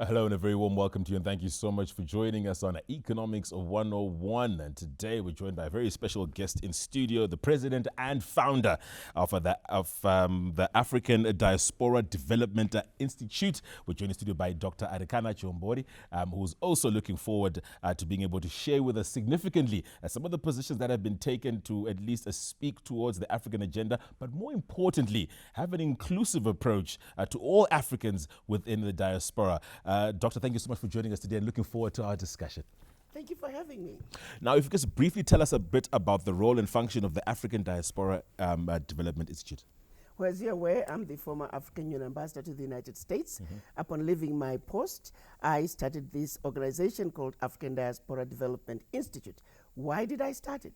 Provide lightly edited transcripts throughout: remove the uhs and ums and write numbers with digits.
Hello and a very warm welcome to you, and thank you so much for joining us on Economics 101. And today we're joined by a very special guest in studio, the president and founder of the African Diaspora Development Institute. We're joined in studio by Dr. Arikana Chihombori, who's also looking forward to being able to share with us significantly some of the positions that have been taken to at least speak towards the African agenda, but more importantly, have an inclusive approach to all Africans within the diaspora. Doctor, thank you so much for joining us today and looking forward to our discussion. Thank you for having me. Now, if you could just briefly tell us a bit about the role and function of the African Diaspora Development Institute. Well, as you're aware, I'm the former African Union Ambassador to the United States. Upon leaving my post, I started this organization called African Diaspora Development Institute. Why did I start it?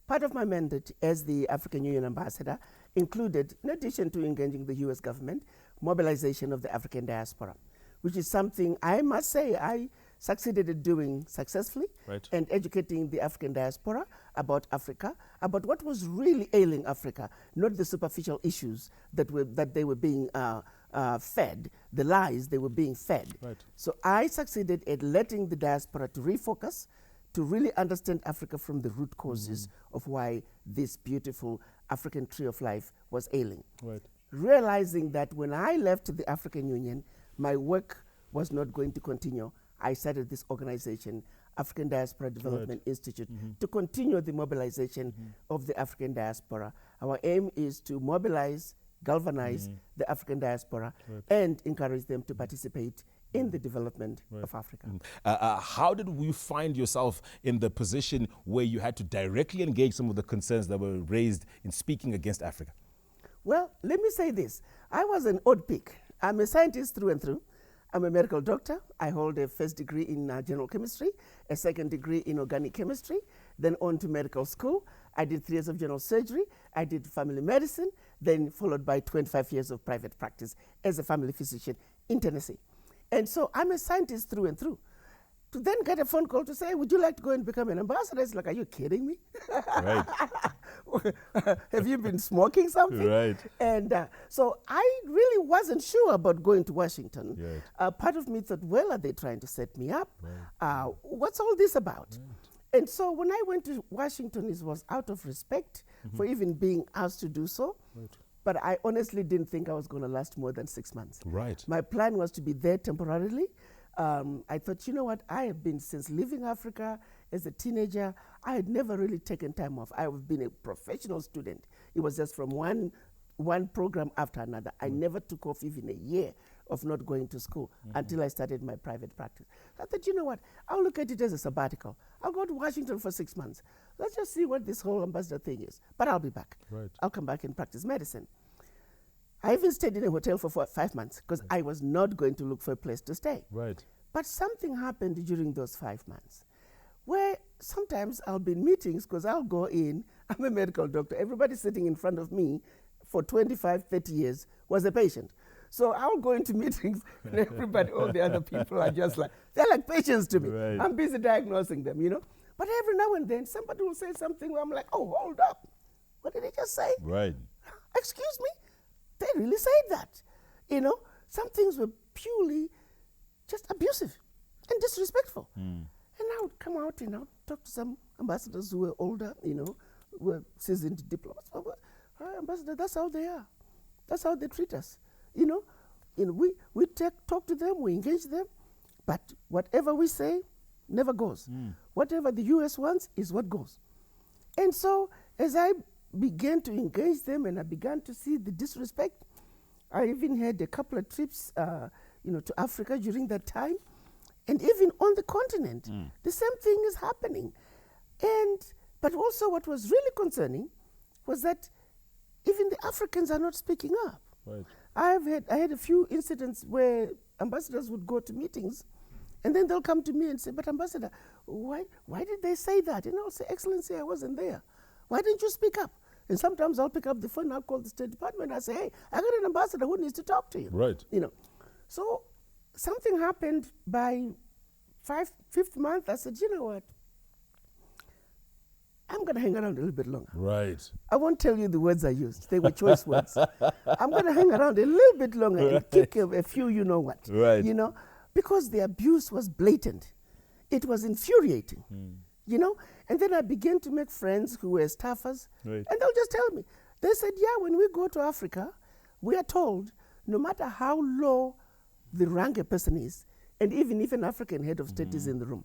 Part of my mandate as the African Union Ambassador included, in addition to engaging the US government, mobilization of the African diaspora, which is something I must say I succeeded at doing successfully, and educating the African diaspora about Africa, about what was really ailing Africa, not the superficial issues that they were being fed, the lies they were being fed. So I succeeded at letting the diaspora to refocus, to really understand Africa from the root causes of why this beautiful African tree of life was ailing. Realizing that when I left the African Union, my work was not going to continue, I started this organization, African Diaspora Development Institute, to continue the mobilization of the African diaspora. Our aim is to mobilize, galvanize the African diaspora and encourage them to participate in the development of Africa. How did you find yourself in the position where you had to directly engage some of the concerns that were raised in speaking against Africa? Well, let me say this. I was an odd pick. I'm a scientist through and through. I'm a medical doctor. I hold a first degree in general chemistry, a second degree in organic chemistry, then on to medical school. I did 3 years of general surgery. I did family medicine, then followed by 25 years of private practice as a family physician in Tennessee. And so I'm a scientist through and through. To then get a phone call to say, would you like to go and become an ambassador? It's like, are you kidding me? Have you been smoking something? And so I really wasn't sure about going to Washington. Part of me thought, well, are they trying to set me up? What's all this about? And so when I went to Washington, it was out of respect for even being asked to do so. But I honestly didn't think I was going to last more than 6 months. My plan was to be there temporarily. I thought, you know what, I have been, since leaving Africa as a teenager, I had never really taken time off. I have been a professional student. It was just from one program after another. I never took off even a year of not going to school until I started my private practice. I thought, you know what, I'll look at it as a sabbatical. I'll go to Washington for 6 months. Let's just see what this whole ambassador thing is. But I'll be back. I'll come back and practice medicine. I even stayed in a hotel for 5 months because I was not going to look for a place to stay. But something happened during those 5 months where sometimes I'll be in meetings because I'll go in, I'm a medical doctor, everybody sitting in front of me for 25, 30 years was a patient. So I'll go into meetings and everybody, all the other people are just like, they're like patients to me. I'm busy diagnosing them, you know. But every now and then somebody will say something where I'm like, oh, hold up. What did he just say? Excuse me? They really said that. You know, some things were purely just abusive and disrespectful. And I would come out and I would talk to some ambassadors who were older, you know, who were seasoned diplomats. Hi, ambassador, that's how they are. That's how they treat us. You know, we talk to them, we engage them, but whatever we say never goes. Whatever the US wants is what goes. And so as I began to engage them and I began to see the disrespect, I even had a couple of trips to Africa during that time. And even on the continent, the same thing is happening. But also what was really concerning was that even the Africans are not speaking up. I had a few incidents where ambassadors would go to meetings and then they'll come to me and say, but ambassador, why did they say that? And I'll say, Excellency, I wasn't there. Why didn't you speak up? And sometimes I'll pick up the phone, I'll call the State Department, I say, hey, I got an ambassador who needs to talk to you. You know. So something happened by fifth month. I said, you know what? I'm going to hang around a little bit longer. I won't tell you the words I used. They were choice words. I'm going to hang around a little bit longer and kick a few you know what. You know, because the abuse was blatant. It was infuriating, you know? And then I began to make friends who were staffers, and they'll just tell me. They said, yeah, when we go to Africa, we are told, no matter how low the rank a person is, and even if an African head of state is in the room,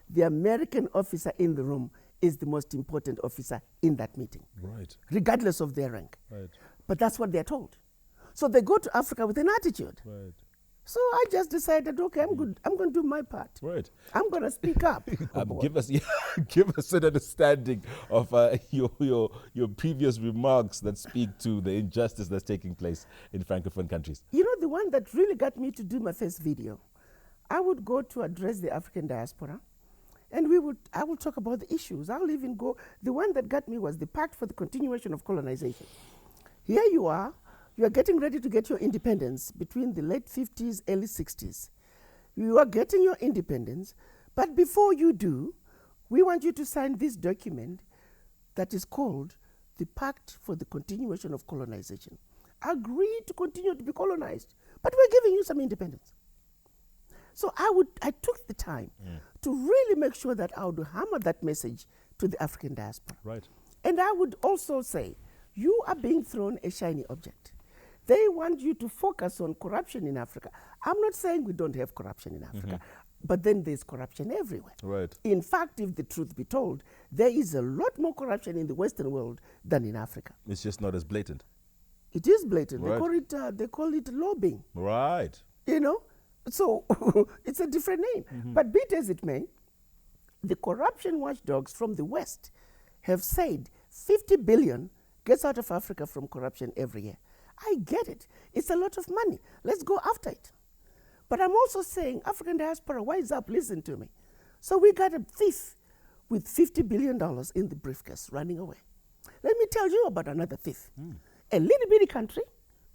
the American officer in the room is the most important officer in that meeting, regardless of their rank. But that's what they're told. So they go to Africa with an attitude. So I just decided, okay, I'm good. I'm going to do my part. I'm going to speak up. Give us an understanding of your previous remarks that speak to the injustice that's taking place in Francophone countries. You know, the one that really got me to do my first video, I would go to address the African diaspora, and I will talk about the issues. I'll even go, the one that got me was the Pact for the Continuation of Colonization. Here you are getting ready to get your independence between the late 50s, early 60s. You are getting your independence, but before you do, we want you to sign this document that is called the Pact for the Continuation of Colonization. Agree to continue to be colonized, but we're giving you some independence. So I took the time to really make sure that I would hammer that message to the African diaspora. And I would also say, you are being thrown a shiny object. They want you to focus on corruption in Africa. I'm not saying we don't have corruption in Africa, but then there's corruption everywhere. In fact, if the truth be told, there is a lot more corruption in the Western world than in Africa. It's just not as blatant. It is blatant. They call it lobbying. You know? So it's a different name. But be it as it may, the corruption watchdogs from the West have said 50 billion gets out of Africa from corruption every year. I get it. It's a lot of money. Let's go after it. But I'm also saying, African diaspora, wise up, listen to me. So we got a thief with $50 billion in the briefcase running away. Let me tell you about another thief. A little bitty country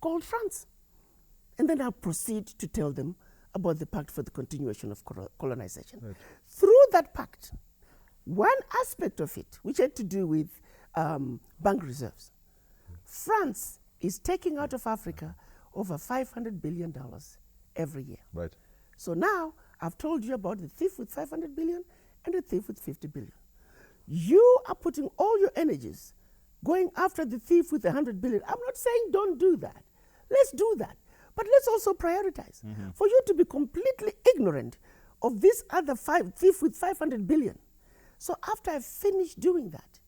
called France. And then I'll proceed to tell them about the Pact for the Continuation of Colonization. Through that pact, one aspect of it, which had to do with bank reserves, France is taking out of Africa over $500 billion every year. So now I've told you about the thief with 500 billion and the thief with 50 billion. You are putting all your energies going after the thief with 100 billion. I'm not saying don't do that. Let's do that. But let's also prioritize. For you to be completely ignorant of this other thief with 500 billion. So after I finish doing that,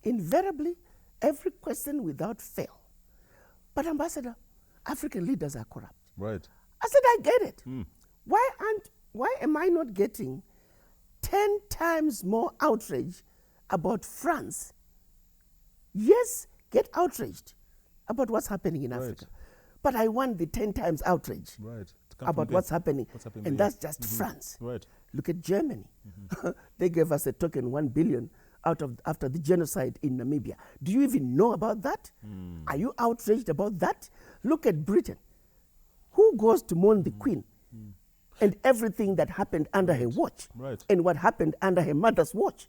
invariably, every question without fail, but Ambassador, African leaders are corrupt. I said, I get it. Why am I not getting 10 times more outrage about France? Yes, get outraged about what's happening in Africa. But I want the 10 times outrage about what's happening. And that's just France. Look at Germany. They gave us a token 1 billion after the genocide in Namibia. Do you even know about that? Are you outraged about that? Look at Britain. Who goes to mourn the Queen? And everything that happened under her watch. And what happened under her mother's watch.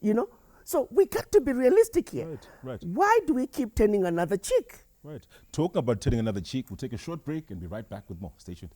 You know? So we got to be realistic here. Why do we keep turning another cheek? Talking about turning another cheek, we'll take a short break and be right back with more. Stay tuned.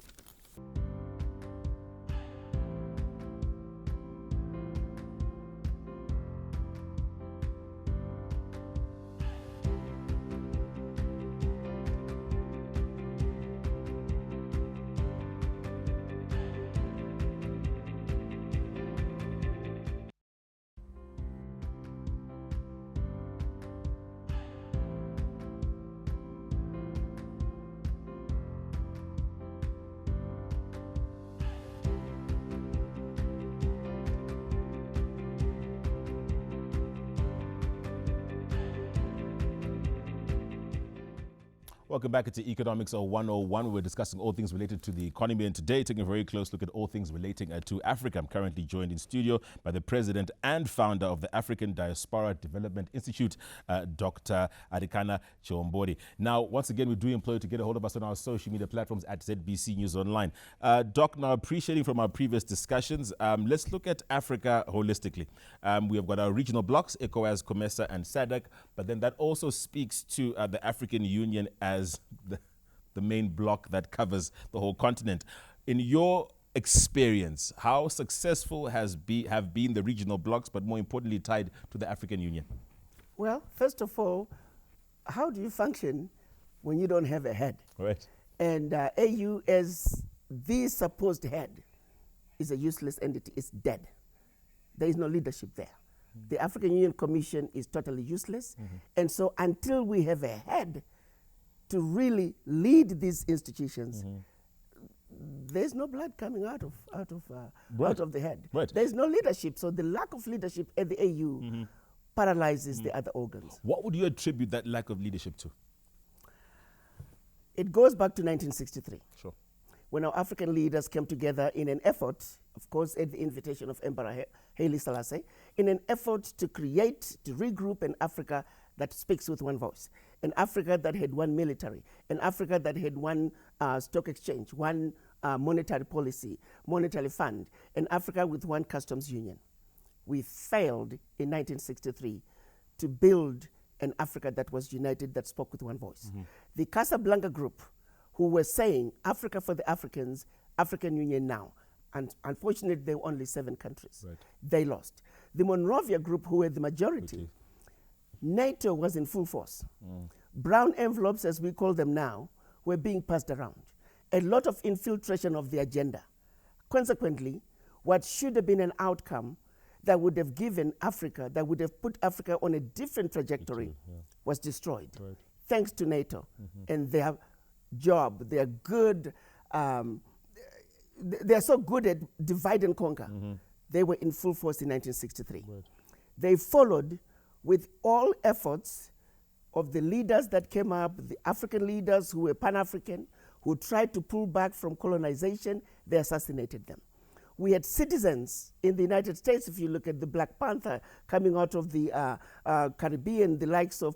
Welcome back to Economics 101. We're discussing all things related to the economy, and today taking a very close look at all things relating to Africa. I'm currently joined in studio by the president and founder of the African Diaspora Development Institute, Dr. Arikana Chihombori. Now, once again, we do employ you to get a hold of us on our social media platforms at ZBC News Online. Doc, now appreciating from our previous discussions, let's look at Africa holistically. We have got our regional blocks, ECOWAS, COMESA, and SADC, but then that also speaks to the African Union as the main block that covers the whole continent. In your experience, how successful have been the regional blocs, but more importantly tied to the African Union? Well, first of all, how do you function when you don't have a head? Right. And AU as the supposed head is a useless entity. It's dead. There is no leadership there. The African Union Commission is totally useless. And so until we have a head to really lead these institutions, there's no blood coming out of the head. Right. There's no leadership. So the lack of leadership at the AU paralyzes the other organs. What would you attribute that lack of leadership to? It goes back to 1963. Sure. When our African leaders came together in an effort, of course, at the invitation of Emperor Haile Selassie, in an effort to regroup an Africa that speaks with one voice, an Africa that had one military, an Africa that had one stock exchange, one monetary policy, monetary fund, an Africa with one customs union. We failed in 1963 to build an Africa that was united, that spoke with one voice. The Casablanca group, who were saying Africa for the Africans, African Union now, and unfortunately there were only 7 countries. Right. They lost. The Monrovia group, who were the majority, NATO was in full force. Brown envelopes, as we call them now, were being passed around. A lot of infiltration of the agenda. Consequently, what should have been an outcome that would have given Africa, that would have put Africa on a different trajectory, was destroyed. Right. Thanks to NATO and their job. They're good. They're so good at divide and conquer. They were in full force in 1963. Right. They followed with all efforts of the leaders that came up, the African leaders who were Pan-African, who tried to pull back from colonization. They assassinated them. We had citizens in the United States, if you look at the Black Panther coming out of the Caribbean, the likes of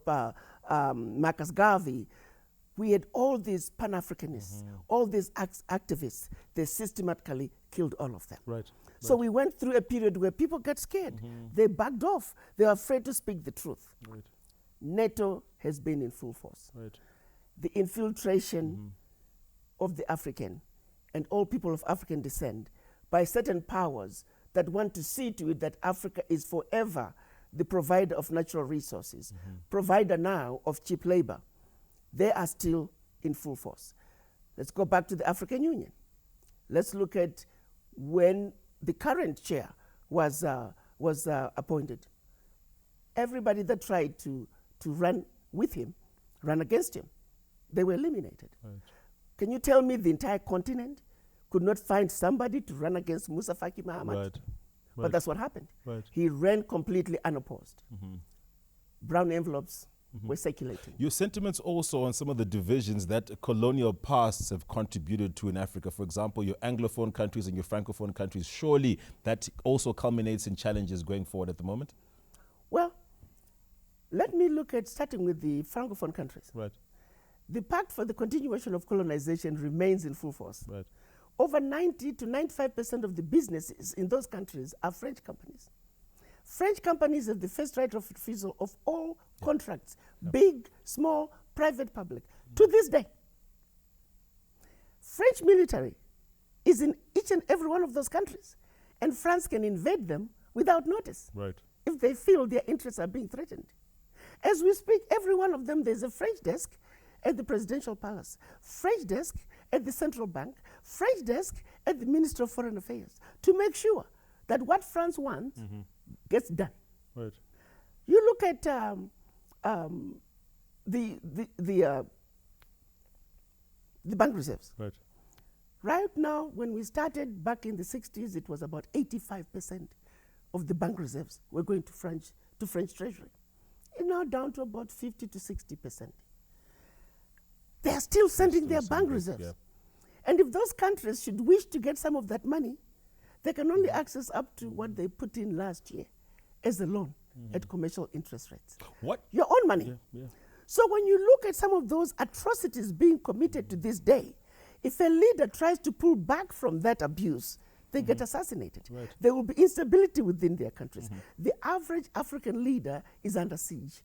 Marcus Garvey. We had all these Pan-Africanists, all these activists. They systematically killed all of them. Right. So we went through a period where people got scared. They backed off. They were afraid to speak the truth. Right. NATO has been in full force. Right. The infiltration of the African and all people of African descent by certain powers that want to see to it that Africa is forever the provider of natural resources, provider now of cheap labor. They are still in full force. Let's go back to the African Union. Let's look at when the current chair was appointed. Everybody that tried to run with him, run against him, they were eliminated. Right. Can you tell me the entire continent could not find somebody to run against Musa Faki Mahamat? Right. But that's what happened. Right. He ran completely unopposed. Brown envelopes were circulating. Your sentiments also on some of the divisions that colonial pasts have contributed to in Africa. For example, your Anglophone countries and your Francophone countries. Surely that also culminates in challenges going forward at the moment? Well, let me look at starting with the Francophone countries. Right. The Pact for the Continuation of Colonization remains in full force. Right. Over 90 to 95% of the businesses in those countries are French companies. French companies have the first right of refusal of all contracts, big, small, private, public, to this day. French military is in each and every one of those countries, and France can invade them without notice. Right. If they feel their interests are being threatened. As we speak, every one of them, there's a French desk at the presidential palace, French desk at the central bank, French desk at the Ministry of Foreign Affairs, to make sure that what France wants gets done. Right. You look at the bank reserves. Right. Right now, when we started back in the 60s, it was about 85% of the bank reserves were going to French treasury. It's now down to about 50 to 60%. They are still sending their bank reserves. And if those countries should wish to get some of that money, they can only access up to what they put in last year as a loan at commercial interest rates. What? Your own money. So when you look at some of those atrocities being committed to this day, if a leader tries to pull back from that abuse, they get assassinated. Right. There will be instability within their countries. The average African leader is under siege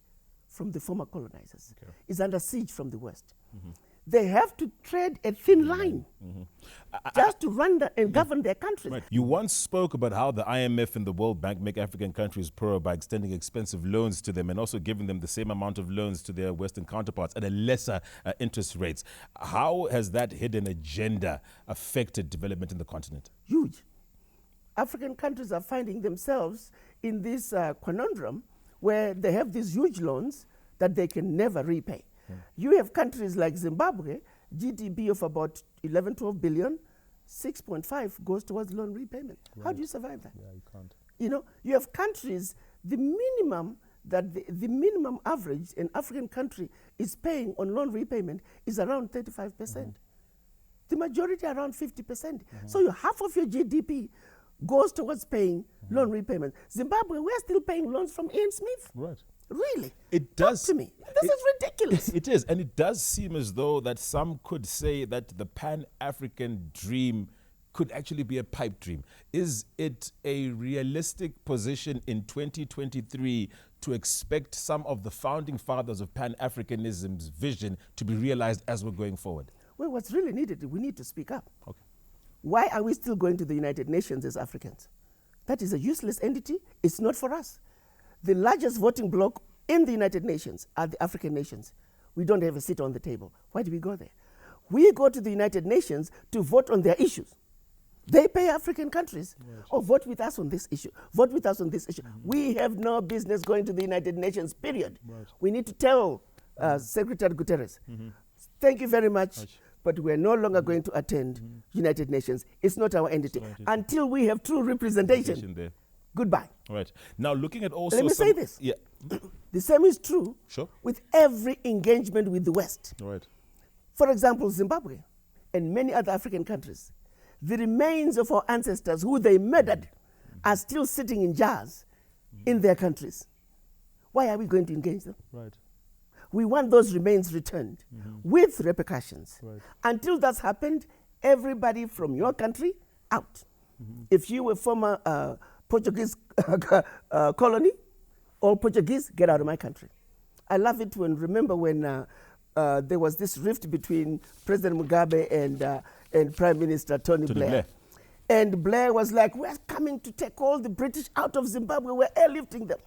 from the former colonizers, is under siege from the West. They have to tread a thin line just to run and govern their countries. Right. You once spoke about how the IMF and the World Bank make African countries poorer by extending expensive loans to them and also giving them the same amount of loans to their Western counterparts at a lesser interest rates. How has that hidden agenda affected development in the continent? Huge. African countries are finding themselves in this conundrum where they have these huge loans that they can never repay. You have countries like Zimbabwe, GDP of about 11, 12 billion, 6.5 goes towards loan repayment. Right. How do you survive that? Yeah, you can't. You know, you have countries, the minimum average an African country is paying on loan repayment is around 35%. The majority around 50%. So half of your GDP goes towards paying loan repayment. Zimbabwe, we're still paying loans from Ian Smith. Right. Really? It does. Talk to me. This is ridiculous. It is. And it does seem as though that some could say that the Pan-African dream could actually be a pipe dream. Is it a realistic position in 2023 to expect some of the founding fathers of Pan-Africanism's vision to be realized as we're going forward? Well, what's really needed, we need to speak up. Okay. Why are we still going to the United Nations as Africans? That is a useless entity. It's not for us. The largest voting bloc in the United Nations are the African nations. We don't have a seat on the table. Why do we go there? We go to the United Nations to vote on their issues. They pay African countries, vote with us on this issue, vote with us on this issue. We have no business going to the United Nations, period. We need to tell Secretary Guterres, thank you very much, but we're no longer going to attend United Nations. It's not our entity. Until we have true representation there. Goodbye. Right. Now, looking at also... Let me say this. Yeah. The same is true with every engagement with the West. Right. For example, Zimbabwe and many other African countries, the remains of our ancestors who they murdered are still sitting in jars in their countries. Why are we going to engage them? Right. We want those remains returned with repercussions. Right. Until that's happened, everybody from your country, out. If you were former Portuguese colony, all Portuguese, get out of my country. I love it remember when there was this rift between President Mugabe and Prime Minister Tony Blair. And Blair was like, we're coming to take all the British out of Zimbabwe, we're airlifting them.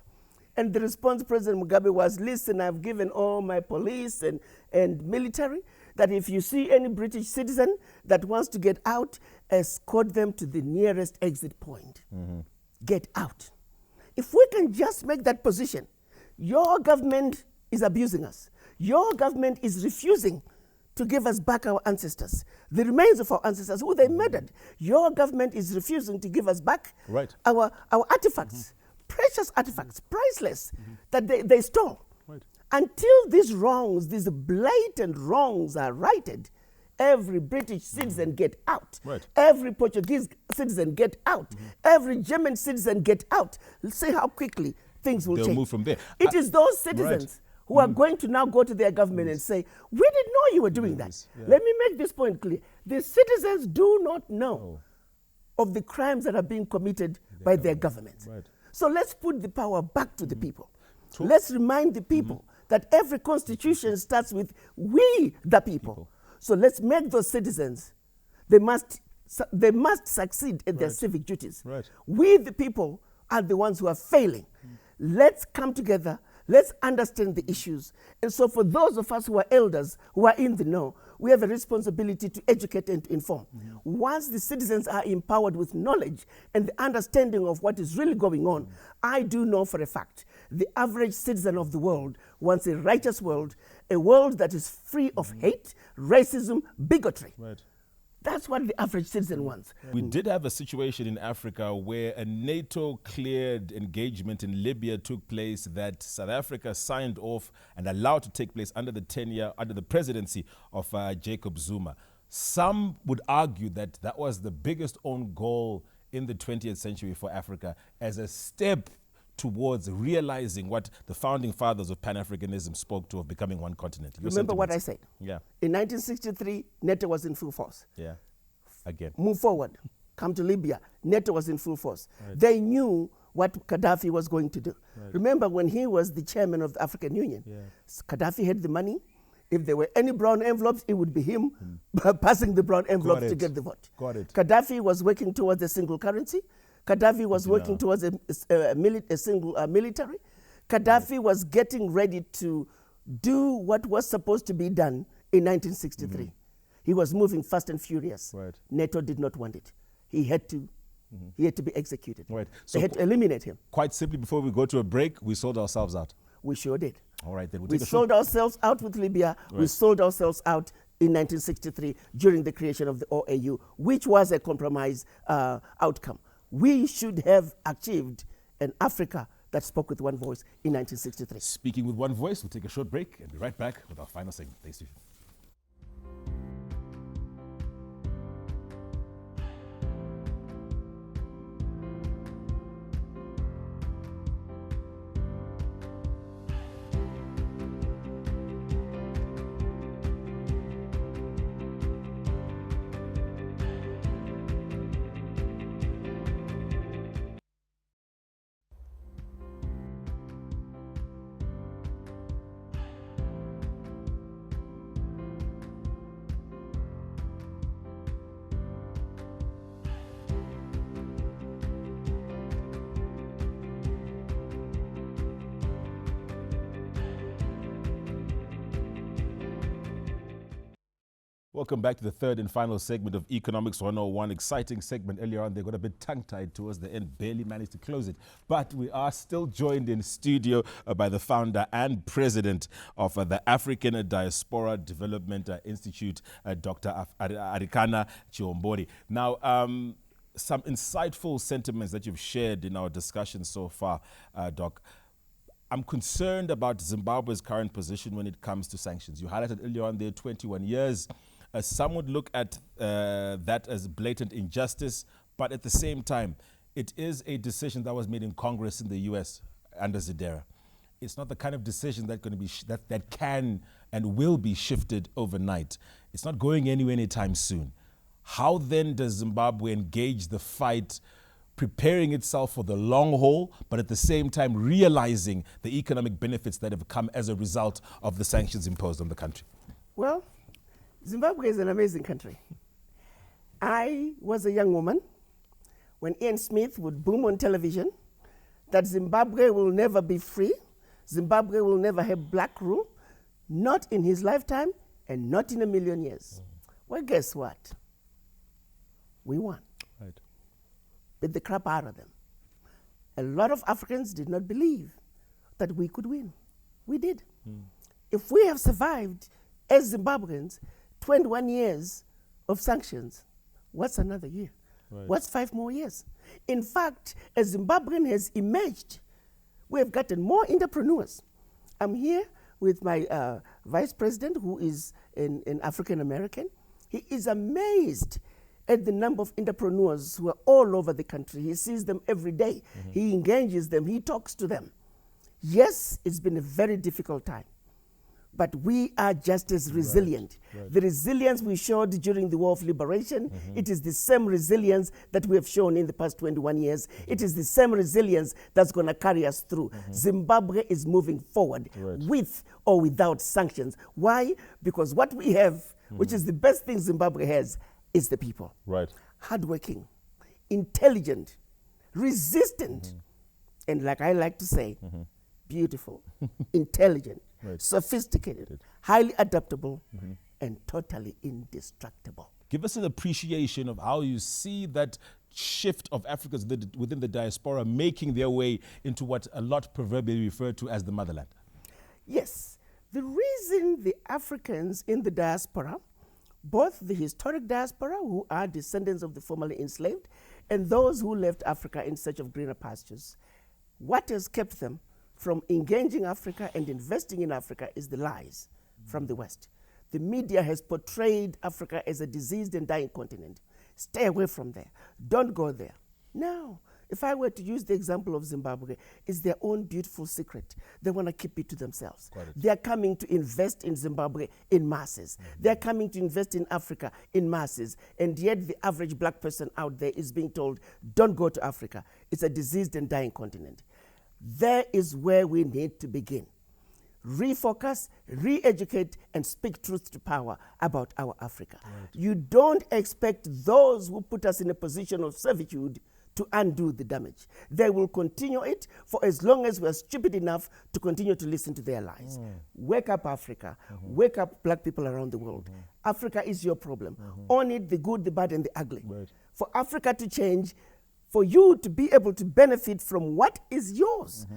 And the response President Mugabe was, listen, I've given all my police and military that if you see any British citizen that wants to get out, escort them to the nearest exit point. Get out. If we can just make that position, your government is abusing us. Your government is refusing to give us back our ancestors, the remains of our ancestors who they murdered. Your government is refusing to give us back our artifacts, precious artifacts, priceless, that they stole. Until these wrongs, these blatant wrongs are righted, every British citizen get out. Every Portuguese citizen get out. Every German citizen get out. Let's see how quickly things will change. Move from there. It is those citizens who are going to now go to their government and say, we didn't know you were doing that. Let me make this point clear. The citizens do not know of the crimes that are being committed by their governments. So let's put the power back to the people. Let's remind the people that every constitution starts with we, the people. So let's make those citizens, they must succeed at their civic duties. We, the people, are the ones who are failing. Let's come together. Let's understand the issues. And so for those of us who are elders, who are in the know, we have a responsibility to educate and to inform. Once the citizens are empowered with knowledge and the understanding of what is really going on, I do know for a fact the average citizen of the world wants a righteous world, a world that is free of hate, racism, bigotry. That's what the average citizen wants. We did have a situation in Africa where a NATO-cleared engagement in Libya took place that South Africa signed off and allowed to take place under the presidency of Jacob Zuma. Some would argue that that was the biggest own goal in the 20th century for Africa as a step towards realizing what the founding fathers of Pan-Africanism spoke to of becoming one continent. Remember what I said? Yeah. In 1963, NATO was in full force. Yeah. Again. Move forward. Come to Libya. NATO was in full force. They knew what Gaddafi was going to do. Remember when he was the chairman of the African Union, Gaddafi had the money If there were any brown envelopes, it would be him passing the brown envelopes to get the vote. Got it. Gaddafi was working towards a single currency. Gaddafi was working towards a single military. Gaddafi was getting ready to do what was supposed to be done in 1963. He was moving fast and furious. Right. NATO did not want it. He had to be executed. Right. So they had to eliminate him. Quite simply, before we go to a break, we sold ourselves out. We sure did. All right, then we sold ourselves out with Libya. Right. We sold ourselves out in 1963 during the creation of the OAU, which was a compromise outcome. We should have achieved an Africa that spoke with one voice in 1963. Speaking with one voice, we'll take a short break and be right back with our final segment. Thanks, Steve. Welcome back to the third and final segment of Economics 101. Exciting segment earlier on. They got a bit tongue-tied towards the end, barely managed to close it. But we are still joined in studio by the founder and president of the African Diaspora Development Institute, Dr. Arikana Chihombori. Now, some insightful sentiments that you've shared in our discussion so far, Doc. I'm concerned about Zimbabwe's current position when it comes to sanctions. You highlighted earlier on there 21 years. Some would look at that as blatant injustice, but at the same time, it is a decision that was made in Congress in the U.S. under Zimbabwe. It's not the kind of decision that going to be that can and will be shifted overnight. It's not going anywhere anytime soon. How then does Zimbabwe engage the fight, preparing itself for the long haul, but at the same time realizing the economic benefits that have come as a result of the sanctions imposed on the country? Well, Zimbabwe is an amazing country. I was a young woman when Ian Smith would boom on television that Zimbabwe will never be free, Zimbabwe will never have black rule, not in his lifetime and not in a million years. Well, guess what? We won. Right. Beat the crap out of them. A lot of Africans did not believe that we could win. We did. If we have survived as Zimbabweans 21 years of sanctions, what's another year? Right. What's 5 more years? In fact, as Zimbabwean has emerged, we have gotten more entrepreneurs. I'm here with my vice president, who is an African American. He is amazed at the number of entrepreneurs who are all over the country. He sees them every day. He engages them. He talks to them. Yes, it's been a very difficult time, but we are just as resilient. Right. The resilience we showed during the War of Liberation, it is the same resilience that we have shown in the past 21 years. It is the same resilience that's going to carry us through. Zimbabwe is moving forward with or without sanctions. Why? Because what we have, which is the best thing Zimbabwe has, is the people. Right. Hardworking, intelligent, resistant, and like I like to say, beautiful, intelligent, sophisticated, highly adaptable, and totally indestructible. Give us an appreciation of how you see that shift of Africans within the diaspora making their way into what a lot proverbially refer to as the motherland. Yes. The reason the Africans in the diaspora, both the historic diaspora, who are descendants of the formerly enslaved, and those who left Africa in search of greener pastures, what has kept them from engaging Africa and investing in Africa is the lies from the West. The media has portrayed Africa as a diseased and dying continent. Stay away from there. Don't go there. Now, if I were to use the example of Zimbabwe, it's their own beautiful secret. They want to keep it to themselves. They're coming to invest in Zimbabwe in masses. They're coming to invest in Africa in masses. And yet the average black person out there is being told, don't go to Africa. It's a diseased and dying continent. There is where we need to begin. refocus, re-educate, and speak truth to power about our Africa. Right. You don't expect those who put us in a position of servitude to undo the damage. They will continue it for as long as we're stupid enough to continue to listen to their lies. Wake up, Africa. Wake up, black people around the world. Africa is your problem. Own it, the good, the bad, and the ugly. Right. For Africa to change, for you to be able to benefit from what is yours.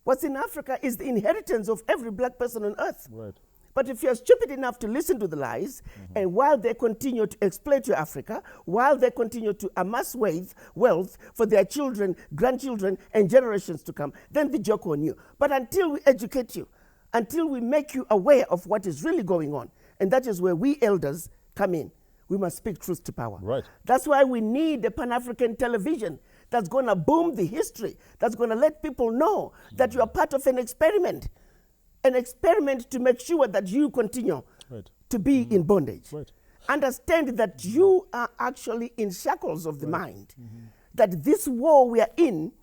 What's in Africa is the inheritance of every black person on earth. Right. But if you're stupid enough to listen to the lies, and while they continue to exploit your Africa, while they continue to amass wealth for their children, grandchildren, and generations to come, then the joke on you. But until we educate you, until we make you aware of what is really going on, and that is where we elders come in, we must speak truth to power. Right. That's why we need a Pan-African television that's going to boom the history, that's going to let people know that you are part of an experiment to make sure that you continue to be in bondage. Right. Understand that you are actually in shackles of the mind, that this war we are in,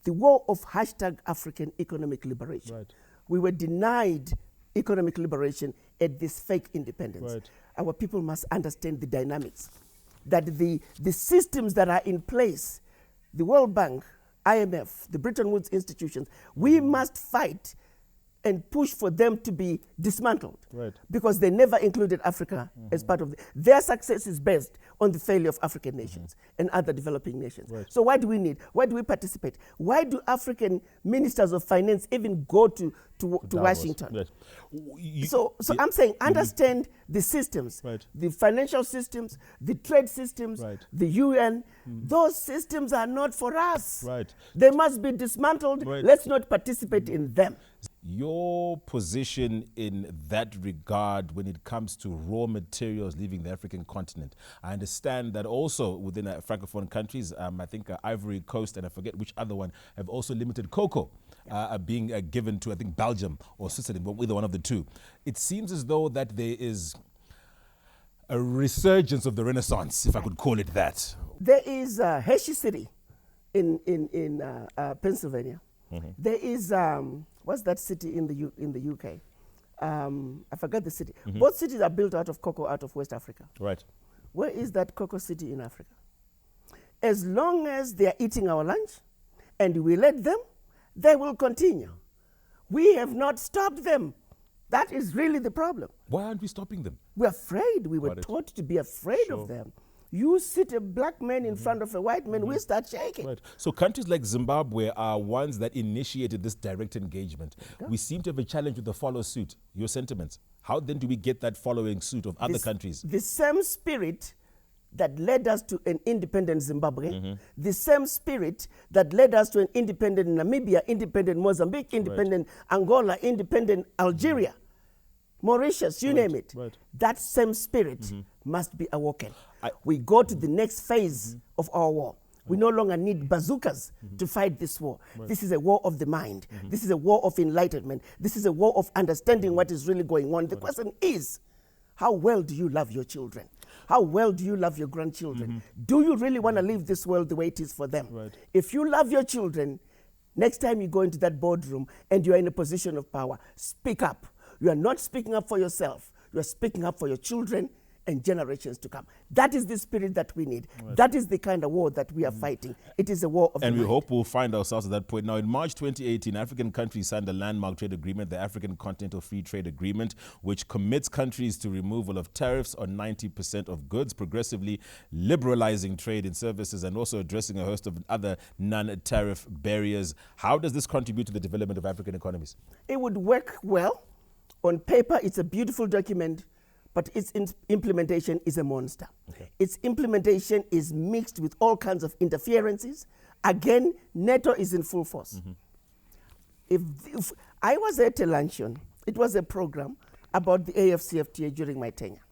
the war of #African economic liberation. We were denied economic liberation at this fake independence. Our people must understand the dynamics, that the systems that are in place, the World Bank, IMF, the Bretton Woods institutions, we must fight and push for them to be dismantled, because they never included Africa as part of their success is based on the failure of African nations and other developing nations. So why do we participate? Why do African ministers of finance even go to Washington? So I'm saying understand the systems, the financial systems, the trade systems, the UN. Those systems are not for us. They must be dismantled. Let's not participate in them. Your position in that regard when it comes to raw materials leaving the African continent. I understand that also within Francophone countries, I think Ivory Coast and I forget which other one, have also limited cocoa being given to, I think, Belgium or Switzerland, but either one of the two. It seems as though that there is a resurgence of the Renaissance, if I could call it that. There is Hershey City in Pennsylvania. There is what's that city in the UK? I forgot the city. Both cities are built out of cocoa out of West Africa. Right. Where is that cocoa city in Africa? As long as they are eating our lunch and we let them, they will continue. We have not stopped them. That is really the problem. Why aren't we stopping them? We're afraid. We were taught to be afraid of them. You sit a black man in front of a white man, we start shaking. Right. So countries like Zimbabwe are ones that initiated this direct engagement. We seem to have a challenge with the follow suit. Your sentiments. How then do we get that following suit of other countries? The same spirit that led us to an independent Zimbabwe, the same spirit that led us to an independent Namibia, independent Mozambique, independent Angola, independent Algeria, Mauritius, you name it. That same spirit must be awoken. We go to the next phase of our war. We no longer need bazookas to fight this war. This is a war of the mind. This is a war of enlightenment. This is a war of understanding what is really going on. The question is, how well do you love your children? How well do you love your grandchildren? Do you really want to leave this world the way it is for them? If you love your children, next time you go into that boardroom and you are in a position of power, speak up. You are not speaking up for yourself. You are speaking up for your children and generations to come. That is the spirit that we need. That is the kind of war that we are fighting. It is a war of the mind. And we hope we'll find ourselves at that point. Now, in March 2018, African countries signed a landmark trade agreement, the African Continental Free Trade Agreement, which commits countries to removal of tariffs on 90% of goods, progressively liberalizing trade in services and also addressing a host of other non-tariff barriers. How does this contribute to the development of African economies? It would work well. On paper, it's a beautiful document, but its implementation is a monster. Its implementation is mixed with all kinds of interferences. Again, NATO is in full force. If I was at a luncheon, it was a program about the AFCFTA during my tenure.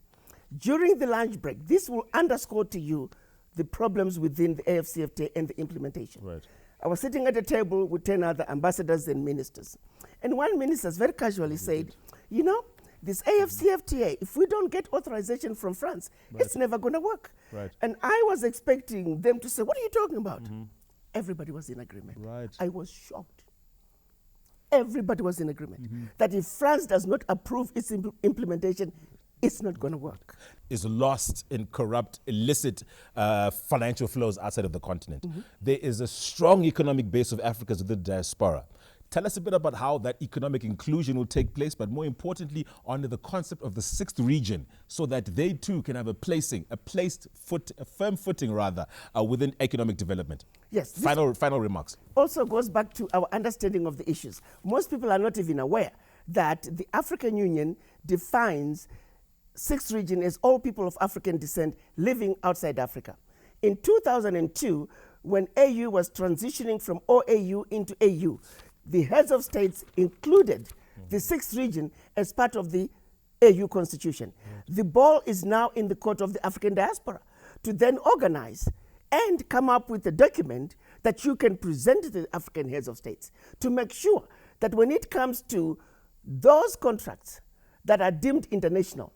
During the lunch break, this will underscore to you the problems within the AFCFTA and the implementation. I was sitting at a table with 10 other ambassadors and ministers. And one minister very casually said, you know, this AFCFTA, if we don't get authorization from France, it's never going to work. And I was expecting them to say, what are you talking about? Everybody was in agreement. I was shocked. everybody was in agreement that if France does not approve its implementation, it's not going to work. Is lost in corrupt, illicit financial flows outside of the continent. There is a strong economic base of Africans within the diaspora. Tell us a bit about how that economic inclusion will take place, but more importantly, under the concept of the sixth region, so that they too can have a firm footing within economic development. Yes. Final remarks. Also goes back to our understanding of the issues. Most people are not even aware that the African Union defines sixth region as all people of African descent living outside Africa. In 2002, when AU was transitioning from OAU into AU, the heads of states included the sixth region as part of the AU constitution. The ball is now in the court of the African diaspora to then organize and come up with a document that you can present to the African heads of states to make sure that when it comes to those contracts that are deemed international,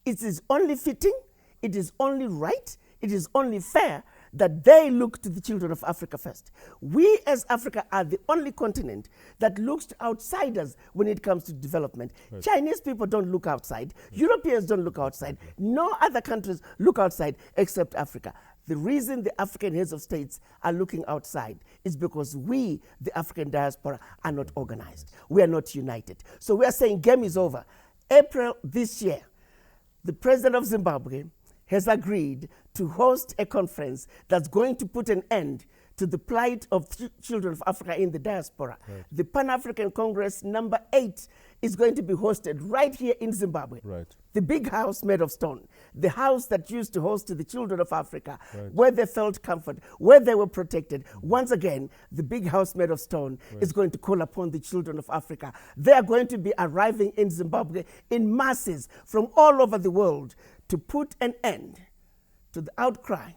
it is only fitting, it is only right, it is only fair that they look to the children of Africa first. We as Africa are the only continent that looks to outsiders when it comes to development. Right. Chinese people don't look outside. Europeans don't look outside. No other countries look outside except Africa. The reason the African heads of states are looking outside is because we, the African diaspora, are not organized. We are not united. So we are saying game is over. April this year, the president of Zimbabwe has agreed to host a conference that's going to put an end to the plight of children of Africa in the diaspora. Right. The Pan-African Congress number 8 is going to be hosted right here in Zimbabwe. Right. The big house made of stone, the house that used to host the children of Africa, right, where they felt comfort, where they were protected. Once again, the big house made of stone right, is going to call upon the children of Africa. They are going to be arriving in Zimbabwe in masses from all over the world to put an end to the outcry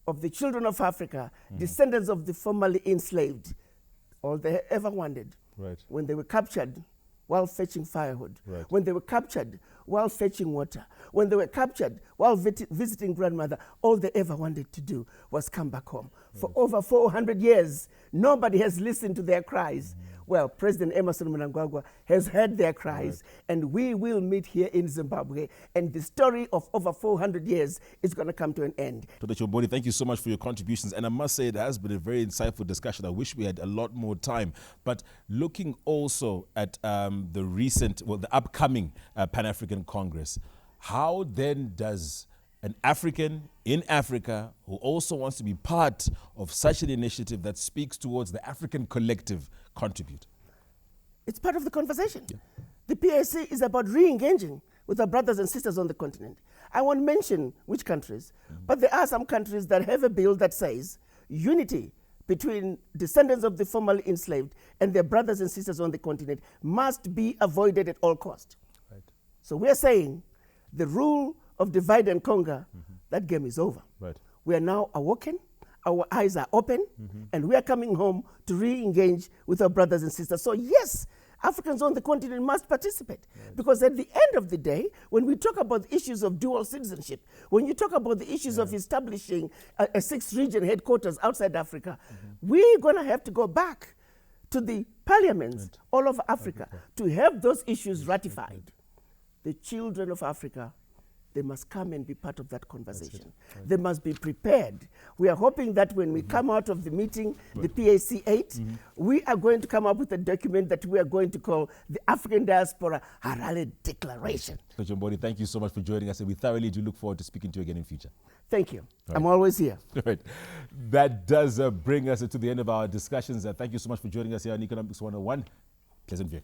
of the children of Africa, descendants of the formerly enslaved. All they ever wanted, right, when they were captured while fetching firewood, right, when they were captured while fetching water, when they were captured while visiting grandmother, all they ever wanted to do was come back home. For over 400 years, nobody has listened to their cries. Well, President Emerson Mnangagwa has heard their cries, and we will meet here in Zimbabwe, and the story of over 400 years is going to come to an end. Dr. Chihombori, thank you so much for your contributions, and I must say it has been a very insightful discussion. I wish we had a lot more time, but looking also at the upcoming Pan-African Congress, how then does an African in Africa who also wants to be part of such an initiative that speaks towards the African collective contribute? It's part of the conversation. Yeah. The PAC is about re-engaging with our brothers and sisters on the continent. I won't mention which countries, but there are some countries that have a bill that says unity between descendants of the formerly enslaved and their brothers and sisters on the continent must be avoided at all costs. Right. So we're saying the rule of divide and conquer, that game is over. Right. We are now awoken, our eyes are open, and we are coming home to re-engage with our brothers and sisters. So yes, Africans on the continent must participate, because at the end of the day, when we talk about the issues of dual citizenship, when you talk about the issues of establishing a sixth region headquarters outside Africa, we're going to have to go back to the parliaments all over Africa to have those issues ratified. The children of Africa, they must come and be part of that conversation. Right. They must be prepared. We are hoping that when we come out of the meeting, the PAC 8, we are going to come up with a document that we are going to call the African Diaspora Harare Declaration. Dr. Chihombori, thank you so much for joining us, and we thoroughly do look forward to speaking to you again in future. Thank you. I'm always here. Right. That does bring us to the end of our discussions. Thank you so much for joining us here on Economics 101. Pleasant view.